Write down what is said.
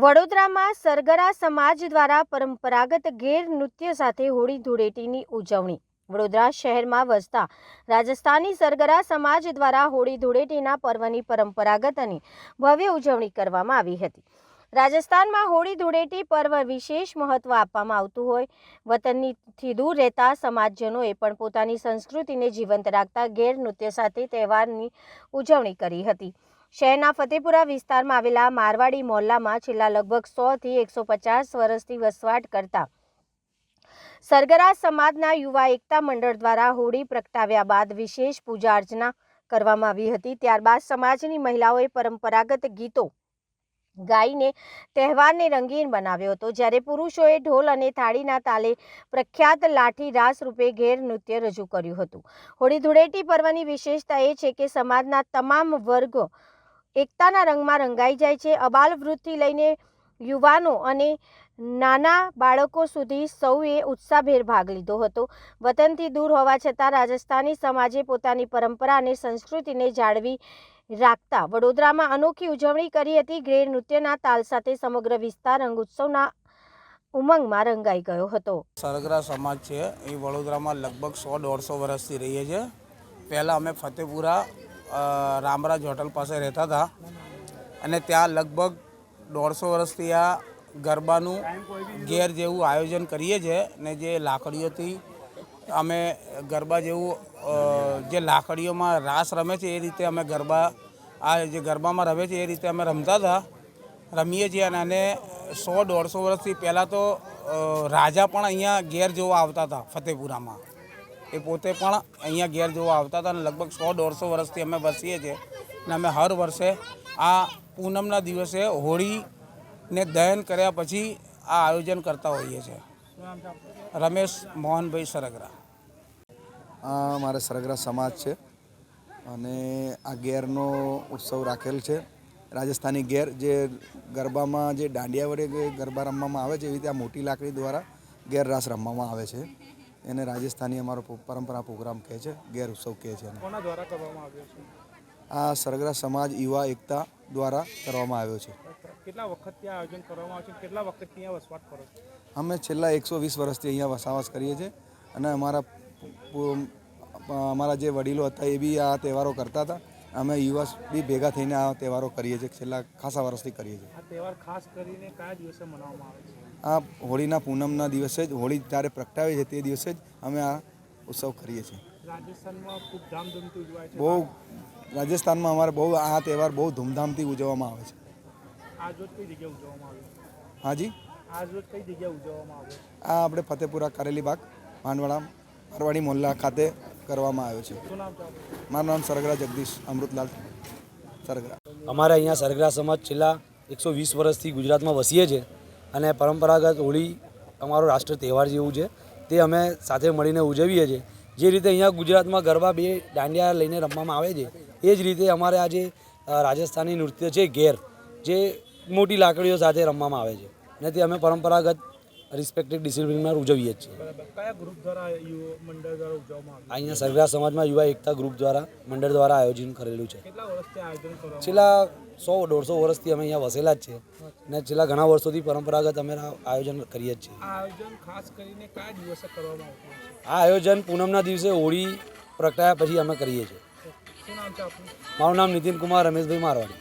વડોદરામાં સરગરા સમાજ દ્વારા પરંપરાગત ગેર નૃત્ય સાથે હોળી ધૂળેટીની ઉજવણી। વડોદરા શહેરમાં વસતા રાજસ્થાની સરગરા સમાજ દ્વારા હોળી ધૂળેટીના પર્વની પરંપરાગત અને ભવ્ય ઉજવણી કરવામાં આવી હતી। રાજસ્થાનમાં હોળી ધૂળેટી પર્વ વિશેષ મહત્વ આપવામાં આવતું હોય વતનથી દૂર રહેતા સમાજજનોએ પણ પોતાની સંસ્કૃતિને જીવંત રાખતા ગેર નૃત્ય સાથે તહેવારની ઉજવણી કરી હતી। શહેરના ફતેપુરા વિસ્તારમાં આવેલા મારવાડી મોહલ્લામાં છેલ્લા લગભગ 100 થી 150 વર્ષથી વસવાટ કરતા સરગરા સમાજના યુવા એકતા મંડળ દ્વારા હોળી પ્રગટાવ્યા બાદ વિશેષ પૂજા અર્ચના કરવામાં આવી હતી। ત્યારબાદ સમાજની મહિલાઓએ પરંપરાગત ગીતો ગાઈને તહેવારને રંગીન બનાવ્યો હતો, જ્યારે પુરુષોએ ઢોલ અને થાળીના તાલે પ્રખ્યાત લાઠી રાસ રૂપે ગેર નૃત્ય રજૂ કર્યું હતું। હોળી ધૂળેટી પર્વની વિશેષતા એ છે કે સમાજના તમામ વર્ગો એકતાના રંગમાં રંગાઈ જાય છે। અબાલ વૃદ્ધથી લઈને યુવાનો અને નાના બાળકો સુધી સૌએ ઉત્સાહભેર ભાગ લીધો હતો। વતનથી દૂર હોવા છતાં રાજસ્થાની સમાજે પોતાની પરંપરા અને સંસ્કૃતિને જાળવી રાખતા વડોદરામાં અનોખી ઉજવણી કરી હતી। ગેર નૃત્યના તાલ સાથે સમગ્ર વિસ્તાર રંગ ઉત્સવના ઉમંગમાં રંગાઈ ગયો હતો। સરગરા સમાજ છે એ વડોદરામાં લગભગ 100-150 વર્ષથી રહીએ છીએ। પહેલાં અમે ફતેપુરા રામરાજ હોટલ પાસે રહેતા હતા અને ત્યાં લગભગ 150 વર્ષથી આ ગરબાનું ઘેર જેવું આયોજન કરીએ છીએ ને જે લાકડીઓથી અમે ગરબા જેવું જે લાકડીઓમાં રાસ રમે છે એ રીતે અમે ગરબા આ જે ગરબામાં રમે છે એ રીતે અમે રમીએ છીએ। અને 100-150 વર્ષથી પહેલાં તો રાજા પણ અહીંયા ઘેર જોવા આવતા હતા ફતેપુરામાં, એ પોતે પણ અહીંયા ઘેર જોવા આવતા હતા અને લગભગ 100-150 વર્ષથી અમે વસીએ છીએ અને અમે હર વર્ષે આ પૂનમના દિવસે હોળીને દહન કર્યા પછી આ આયોજન કરતા હોઈએ છીએ। રમેશ મોહનભાઈ સરગરા। આ મારે સરગરા સમાજ છે અને આ ગેરનો ઉત્સવ રાખેલ છે। રાજસ્થાની ગેર જે ગરબામાં જે દાંડિયા વડે ગરબા રમવામાં આવે છે એવી રીતે આ મોટી લાકડી દ્વારા ગેર રાસ રમવામાં આવે છે। એને રાજસ્થાની અમારો પરંપરા પ્રોગ્રામ કહે છે, ગેર ઉત્સવ કહે છે। કોના દ્વારા કરવામાં આવ્યો છે? આ સરગરા સમાજ યુવા એકતા દ્વારા કરવામાં આવ્યો છે। કેટલા વખતથી આયોજન કરવામાં આવે છે? કેટલા વખતથી અહીંયા વસવાટ કરો છો? અમે છેલ્લા 120 વર્ષથી અહીંયા વસવાટ કરીએ છીએ અને અમારા જે વડીલો હતા એ બી આ તહેવારો કરતા હતા। અમે યુવા બી ભેગા થઈને આ તહેવારો કરીએ છીએ, છેલ્લા ખાસા વર્ષથી કરીએ છીએ। આ તહેવાર ખાસ કરીને કયા દિવસે મનાવવામાં આવે છે? આ હોળીના પૂનમના દિવસે જ, હોળી જ્યારે પ્રગટાવે છે તે દિવસે જ અમે આ ઉત્સવ કરીએ છીએ। રાજસ્થાનમાં ખૂબ ધામધૂમથી ઉજવાય છે? રાજસ્થાનમાં અમારે બહુ આ તહેવાર બહુ ધૂમધામથી ઉજવવામાં આવે છે। આજ રોજ કઈ જગ્યાએ ઉજવવામાં આવે છે? હાજી, આજ રોજ કઈ જગ્યાએ ઉજવવામાં આવે છે? આ આપણે ફતેપુરા કારેલી બાગ મારવાડી મોહલ્લા ખાતે કરવામાં આવ્યો છે। શું નામ છે? મારું નામ સરગરા જગદીશ અમૃતલાલ સરગરા। અમારે અહીંયા સરગરા સમાજ છેલ્લા 120 વર્ષથી ગુજરાતમાં વસીએ છીએ અને પરંપરાગત હોળી અમારો રાષ્ટ્ર તહેવાર જેવું છે, તે અમે સાથે મળીને ઉજવીએ છીએ। જે રીતે અહીંયા ગુજરાતમાં ગરબા બે દાંડિયા લઈને રમવામાં આવે છે એ જ રીતે અમારે આ જે રાજસ્થાની નૃત્ય છે ગેર, જે મોટી લાકડીઓ સાથે રમવામાં આવે છે અને તે અમે પરંપરાગત રિસ્પેક્ટેડ ડિસિપ્લિનમાં ઉજવીએ છીએ। કયા ગ્રુપ દ્વારા મંડળ દ્વારા ઉજવવામાં આવે? અહીંયા સરગરા સમાજમાં યુવા એકતા ગ્રુપ દ્વારા મંડળ દ્વારા આયોજન કરેલું છે। કેટલા વર્ષથી આયોજન કરવામાં? છેલ્લા 100-150 વર્ષથી અમે અહીંયા વસેલા જ છીએ અને છેલ્લા ઘણા વર્ષોથી પરંપરાગત અમે આયોજન કરીએ જ છીએ। આ આયોજન ખાસ કરીને કયા દિવસે કરવામાં આવતું હોય છે? આ આયોજન પૂનમના દિવસે હોળી પ્રગટાયા પછી અમે કરીએ છીએ। શું નામ છે આપનું? મારું નામ નીતિન કુમાર રમેશભાઈ મારવાડી।